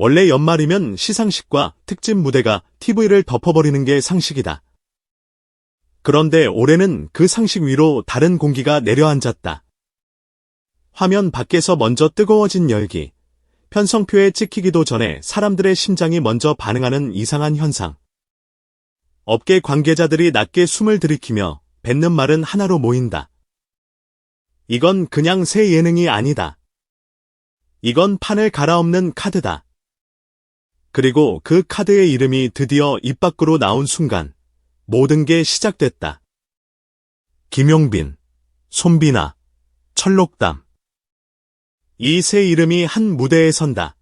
원래 연말이면 시상식과 특집 무대가 TV를 덮어버리는 게 상식이다. 그런데 올해는 그 상식 위로 다른 공기가 내려앉았다. 화면 밖에서 먼저 뜨거워진 열기, 편성표에 찍히기도 전에 사람들의 심장이 먼저 반응하는 이상한 현상. 업계 관계자들이 낮게 숨을 들이키며 뱉는 말은 하나로 모인다. 이건 그냥 새 예능이 아니다. 이건 판을 갈아엎는 카드다. 그리고 그 카드의 이름이 드디어 입 밖으로 나온 순간 모든 게 시작됐다. 김용빈, 손비나, 철록담. 이 세 이름이 한 무대에 선다.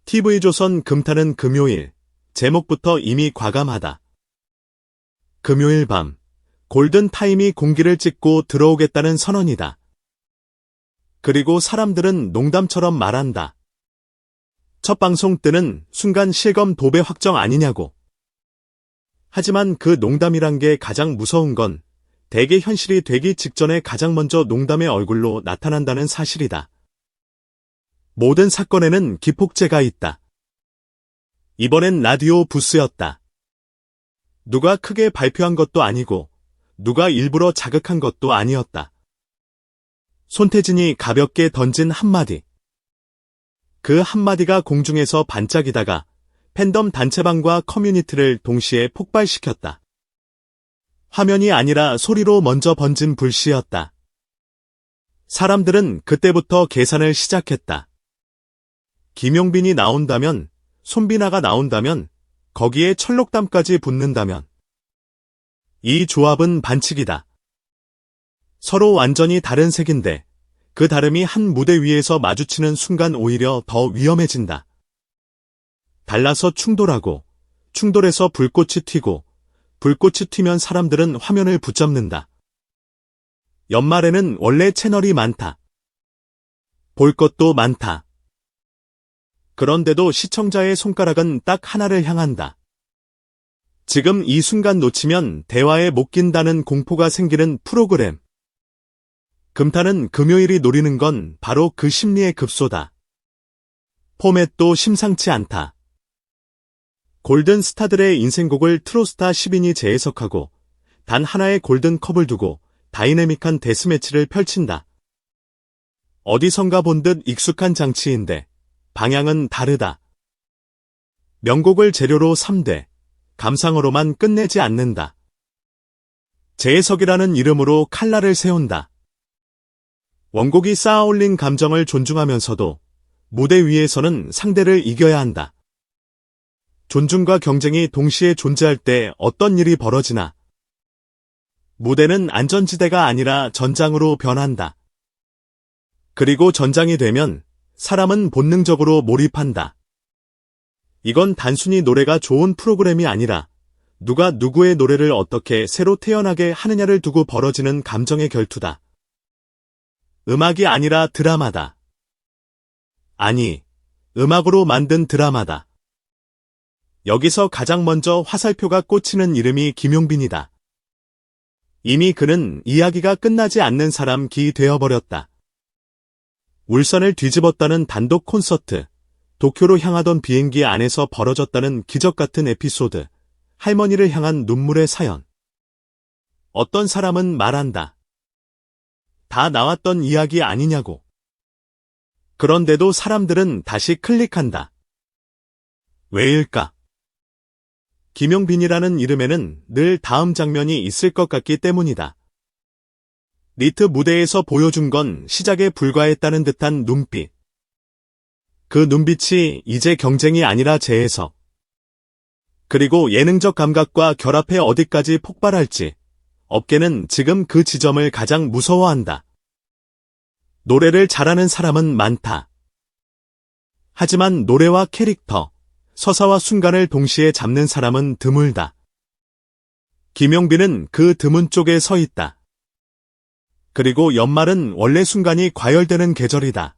TV조선 금타는 금요일, 제목부터 이미 과감하다. 금요일 밤, 골든타임이 공기를 찍고 들어오겠다는 선언이다. 그리고 사람들은 농담처럼 말한다. 첫 방송 뜨는 순간 실검 도배 확정 아니냐고. 하지만 그 농담이란 게 가장 무서운 건 대개 현실이 되기 직전에 가장 먼저 농담의 얼굴로 나타난다는 사실이다. 모든 사건에는 기폭제가 있다. 이번엔 라디오 부스였다. 누가 크게 발표한 것도 아니고 누가 일부러 자극한 것도 아니었다. 손태진이 가볍게 던진 한마디. 그 한마디가 공중에서 반짝이다가 팬덤 단체방과 커뮤니티를 동시에 폭발시켰다. 화면이 아니라 소리로 먼저 번진 불씨였다. 사람들은 그때부터 계산을 시작했다. 김용빈이 나온다면, 손비나가 나온다면, 거기에 철록담까지 붙는다면. 이 조합은 반칙이다. 서로 완전히 다른 색인데 그 다름이 한 무대 위에서 마주치는 순간 오히려 더 위험해진다. 달라서 충돌하고, 충돌해서 불꽃이 튀고, 불꽃이 튀면 사람들은 화면을 붙잡는다. 연말에는 원래 채널이 많다. 볼 것도 많다. 그런데도 시청자의 손가락은 딱 하나를 향한다. 지금 이 순간 놓치면 대화에 못 낀다는 공포가 생기는 프로그램. 금타는 금요일이 노리는 건 바로 그 심리의 급소다. 포맷도 심상치 않다. 골든 스타들의 인생곡을 트로스타 10인이 재해석하고 단 하나의 골든컵을 두고 다이내믹한 데스매치를 펼친다. 어디선가 본 듯 익숙한 장치인데 방향은 다르다. 명곡을 재료로 3대, 감상어로만 끝내지 않는다. 재해석이라는 이름으로 칼날을 세운다. 원곡이 쌓아올린 감정을 존중하면서도 무대 위에서는 상대를 이겨야 한다. 존중과 경쟁이 동시에 존재할 때 어떤 일이 벌어지나? 무대는 안전지대가 아니라 전장으로 변한다. 그리고 전장이 되면 사람은 본능적으로 몰입한다. 이건 단순히 노래가 좋은 프로그램이 아니라 누가 누구의 노래를 어떻게 새로 태어나게 하느냐를 두고 벌어지는 감정의 결투다. 음악이 아니라 드라마다. 아니, 음악으로 만든 드라마다. 여기서 가장 먼저 화살표가 꽂히는 이름이 김용빈이다. 이미 그는 이야기가 끝나지 않는 사람 기 되어버렸다. 울산을 뒤집었다는 단독 콘서트, 도쿄로 향하던 비행기 안에서 벌어졌다는 기적 같은 에피소드, 할머니를 향한 눈물의 사연. 어떤 사람은 말한다. 다 나왔던 이야기 아니냐고. 그런데도 사람들은 다시 클릭한다. 왜일까? 김용빈이라는 이름에는 늘 다음 장면이 있을 것 같기 때문이다. 리트 무대에서 보여준 건 시작에 불과했다는 듯한 눈빛. 그 눈빛이 이제 경쟁이 아니라 재해석. 그리고 예능적 감각과 결합해 어디까지 폭발할지 업계는 지금 그 지점을 가장 무서워한다. 노래를 잘하는 사람은 많다. 하지만 노래와 캐릭터, 서사와 순간을 동시에 잡는 사람은 드물다. 김용빈은 그 드문 쪽에 서 있다. 그리고 연말은 원래 순간이 과열되는 계절이다.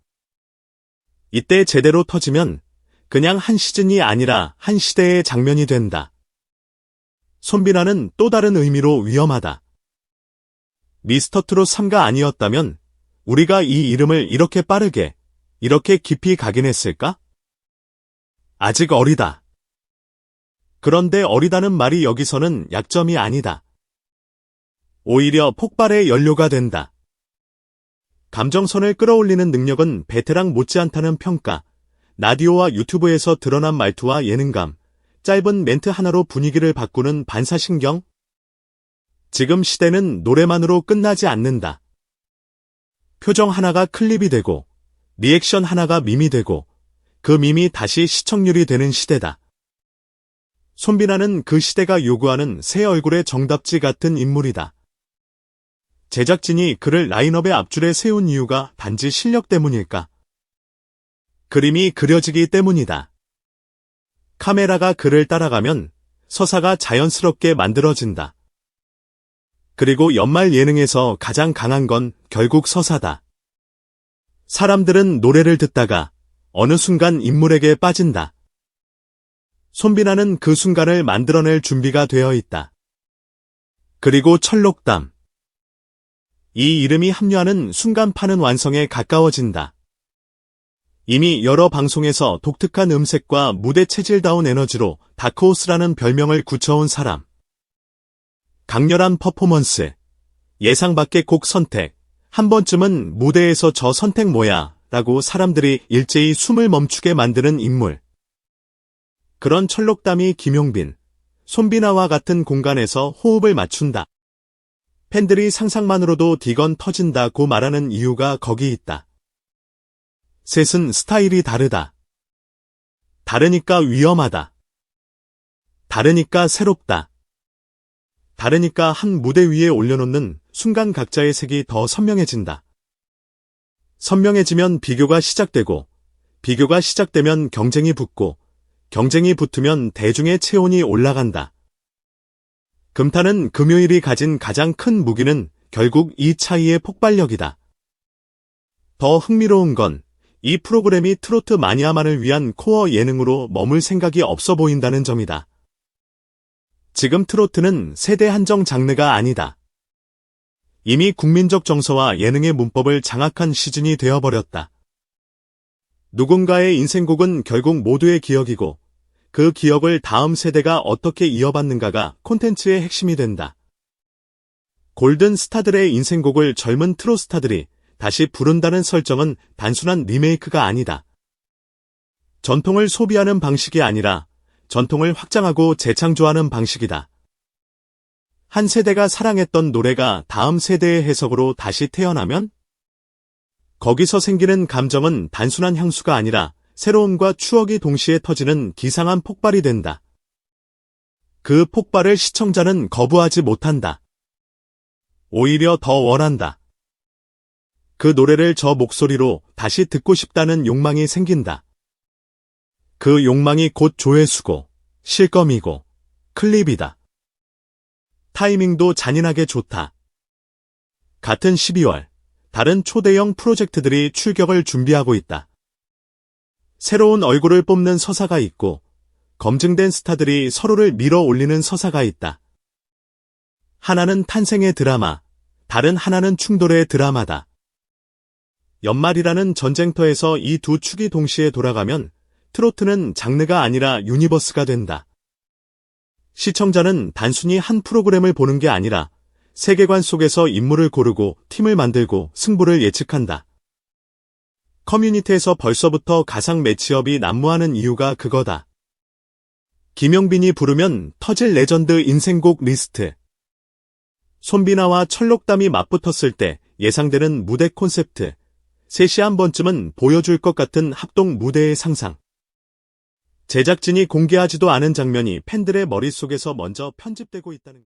이때 제대로 터지면 그냥 한 시즌이 아니라 한 시대의 장면이 된다. 손비나는 또 다른 의미로 위험하다. 미스터트롯 3가 아니었다면 우리가 이 이름을 이렇게 빠르게, 이렇게 깊이 각인했을까? 아직 어리다. 그런데 어리다는 말이 여기서는 약점이 아니다. 오히려 폭발의 연료가 된다. 감정선을 끌어올리는 능력은 베테랑 못지않다는 평가. 라디오와 유튜브에서 드러난 말투와 예능감, 짧은 멘트 하나로 분위기를 바꾸는 반사신경? 지금 시대는 노래만으로 끝나지 않는다. 표정 하나가 클립이 되고, 리액션 하나가 밈이 되고, 그 밈이 다시 시청률이 되는 시대다. 손비나는 그 시대가 요구하는 새 얼굴의 정답지 같은 인물이다. 제작진이 그를 라인업의 앞줄에 세운 이유가 단지 실력 때문일까? 그림이 그려지기 때문이다. 카메라가 그를 따라가면 서사가 자연스럽게 만들어진다. 그리고 연말 예능에서 가장 강한 건 결국 서사다. 사람들은 노래를 듣다가 어느 순간 인물에게 빠진다. 손비나는 그 순간을 만들어낼 준비가 되어 있다. 그리고 철록담. 이 이름이 합류하는 순간 판은 완성에 가까워진다. 이미 여러 방송에서 독특한 음색과 무대 체질다운 에너지로 다크호스라는 별명을 굳혀온 사람. 강렬한 퍼포먼스, 예상 밖의 곡 선택, 한 번쯤은 무대에서 저 선택 뭐야? 라고 사람들이 일제히 숨을 멈추게 만드는 인물. 그런 철록담이 김용빈, 손비나와 같은 공간에서 호흡을 맞춘다. 팬들이 상상만으로도 디건 터진다고 말하는 이유가 거기 있다. 셋은 스타일이 다르다. 다르니까 위험하다. 다르니까 새롭다. 다르니까 한 무대 위에 올려놓는 순간 각자의 색이 더 선명해진다. 선명해지면 비교가 시작되고, 비교가 시작되면 경쟁이 붙고, 경쟁이 붙으면 대중의 체온이 올라간다. 금타는 금요일이 가진 가장 큰 무기는 결국 이 차이의 폭발력이다. 더 흥미로운 건 이 프로그램이 트로트 마니아만을 위한 코어 예능으로 머물 생각이 없어 보인다는 점이다. 지금 트로트는 세대 한정 장르가 아니다. 이미 국민적 정서와 예능의 문법을 장악한 시즌이 되어버렸다. 누군가의 인생곡은 결국 모두의 기억이고 그 기억을 다음 세대가 어떻게 이어받는가가 콘텐츠의 핵심이 된다. 골든 스타들의 인생곡을 젊은 트로스타들이 다시 부른다는 설정은 단순한 리메이크가 아니다. 전통을 소비하는 방식이 아니라 전통을 확장하고 재창조하는 방식이다. 한 세대가 사랑했던 노래가 다음 세대의 해석으로 다시 태어나면? 거기서 생기는 감정은 단순한 향수가 아니라 새로움과 추억이 동시에 터지는 기상한 폭발이 된다. 그 폭발을 시청자는 거부하지 못한다. 오히려 더 원한다. 그 노래를 저 목소리로 다시 듣고 싶다는 욕망이 생긴다. 그 욕망이 곧 조회수고, 실검이고, 클립이다. 타이밍도 잔인하게 좋다. 같은 12월, 다른 초대형 프로젝트들이 출격을 준비하고 있다. 새로운 얼굴을 뽑는 서사가 있고, 검증된 스타들이 서로를 밀어 올리는 서사가 있다. 하나는 탄생의 드라마, 다른 하나는 충돌의 드라마다. 연말이라는 전쟁터에서 이 두 축이 동시에 돌아가면 트로트는 장르가 아니라 유니버스가 된다. 시청자는 단순히 한 프로그램을 보는 게 아니라 세계관 속에서 인물을 고르고 팀을 만들고 승부를 예측한다. 커뮤니티에서 벌써부터 가상 매치업이 난무하는 이유가 그거다. 김용빈이 부르면 터질 레전드 인생곡 리스트. 손비나와 철록담이 맞붙었을 때 예상되는 무대 콘셉트. 셋이 한 번쯤은 보여줄 것 같은 합동 무대의 상상. 제작진이 공개하지도 않은 장면이 팬들의 머릿속에서 먼저 편집되고 있다는